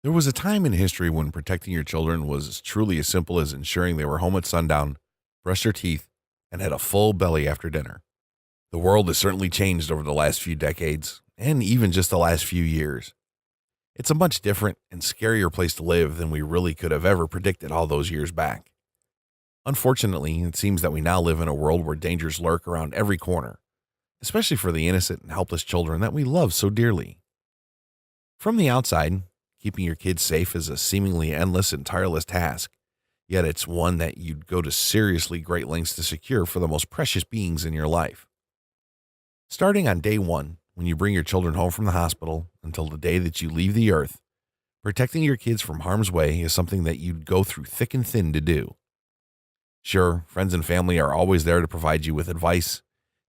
There was a time in history when protecting your children was truly as simple as ensuring they were home at sundown, brushed their teeth, and had a full belly after dinner. The world has certainly changed over the last few decades, and even just the last few years. It's a much different and scarier place to live than we really could have ever predicted all those years back. Unfortunately, it seems that we now live in a world where dangers lurk around every corner, especially for the innocent and helpless children that we love so dearly. From the outside, keeping your kids safe is a seemingly endless and tireless task, yet it's one that you'd go to seriously great lengths to secure for the most precious beings in your life. Starting on day one, when you bring your children home from the hospital, until the day that you leave the earth, protecting your kids from harm's way is something that you'd go through thick and thin to do. Sure, friends and family are always there to provide you with advice,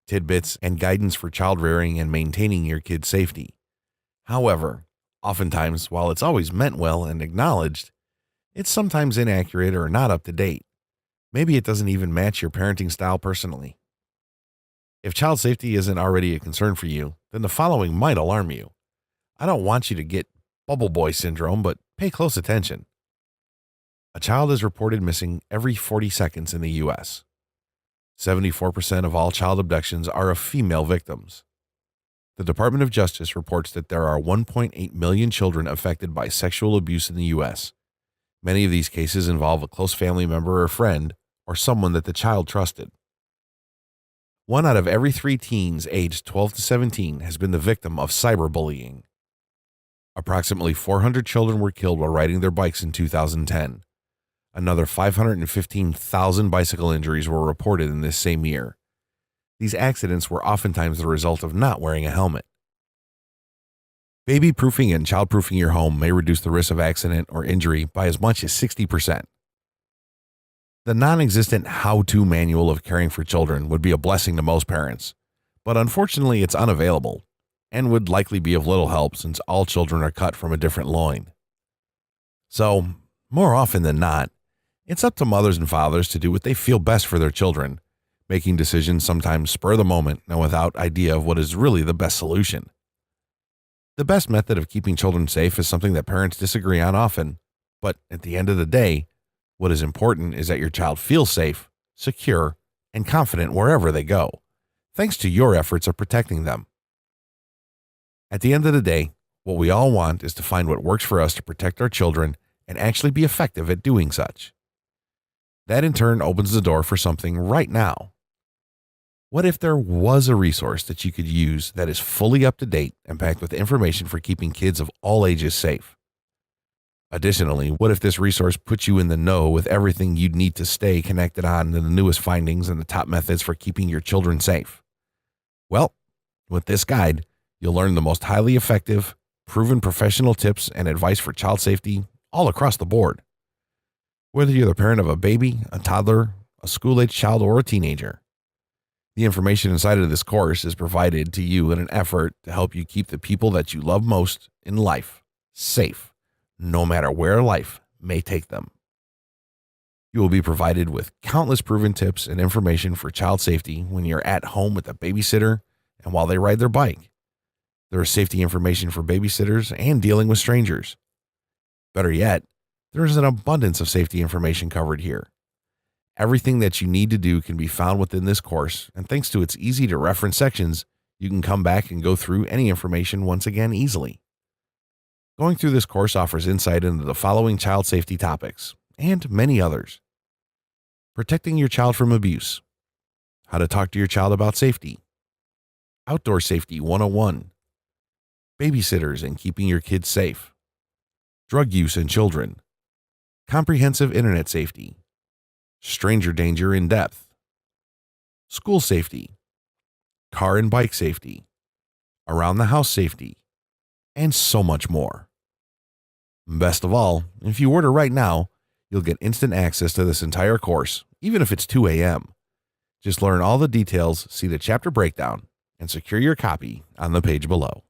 tidbits, and guidance for child rearing and maintaining your kids' safety. However, oftentimes, while it's always meant well and acknowledged, it's sometimes inaccurate or not up to date. Maybe it doesn't even match your parenting style personally. If child safety isn't already a concern for you, then the following might alarm you. I don't want you to get bubble boy syndrome, but pay close attention. A child is reported missing every 40 seconds in the U.S. 74% of all child abductions are of female victims. The Department of Justice reports that there are 1.8 million children affected by sexual abuse in the U.S. Many of these cases involve a close family member or friend, or someone that the child trusted. 1 out of every 3 teens aged 12 to 17 has been the victim of cyberbullying. Approximately 400 children were killed while riding their bikes in 2010. Another 515,000 bicycle injuries were reported in this same year. These accidents were oftentimes the result of not wearing a helmet. Baby-proofing and child-proofing your home may reduce the risk of accident or injury by as much as 60%. The non-existent how-to manual of caring for children would be a blessing to most parents, but unfortunately it's unavailable and would likely be of little help since all children are cut from a different loin. So, more often than not, it's up to mothers and fathers to do what they feel best for their children, making decisions sometimes spur of the moment and without idea of what is really the best solution. The best method of keeping children safe is something that parents disagree on often, but at the end of the day, what is important is that your child feels safe, secure, and confident wherever they go, thanks to your efforts of protecting them. At the end of the day, what we all want is to find what works for us to protect our children and actually be effective at doing such. That in turn opens the door for something right now. What if there was a resource that you could use that is fully up to date and packed with information for keeping kids of all ages safe? Additionally, what if this resource puts you in the know with everything you'd need to stay connected on to the newest findings and the top methods for keeping your children safe? Well, with this guide, you'll learn the most highly effective, proven professional tips and advice for child safety all across the board. Whether you're the parent of a baby, a toddler, a school-age child, or a teenager, the information inside of this course is provided to you in an effort to help you keep the people that you love most in life safe, no matter where life may take them. You will be provided with countless proven tips and information for child safety when you're at home with a babysitter and while they ride their bike. There is safety information for babysitters and dealing with strangers. Better yet, there is an abundance of safety information covered here. Everything that you need to do can be found within this course, and thanks to its easy to reference sections, you can come back and go through any information once again easily. Going through this course offers insight into the following child safety topics, and many others. Protecting your child from abuse. How to talk to your child about safety. Outdoor Safety 101. Babysitters and keeping your kids safe. Drug use in children. Comprehensive internet safety. Stranger danger in depth. School safety. Car and bike safety. Around the house safety. And so much more. Best of all, if you order right now, you'll get instant access to this entire course, even if it's 2 a.m. Just learn all the details, see the chapter breakdown, and secure your copy on the page below.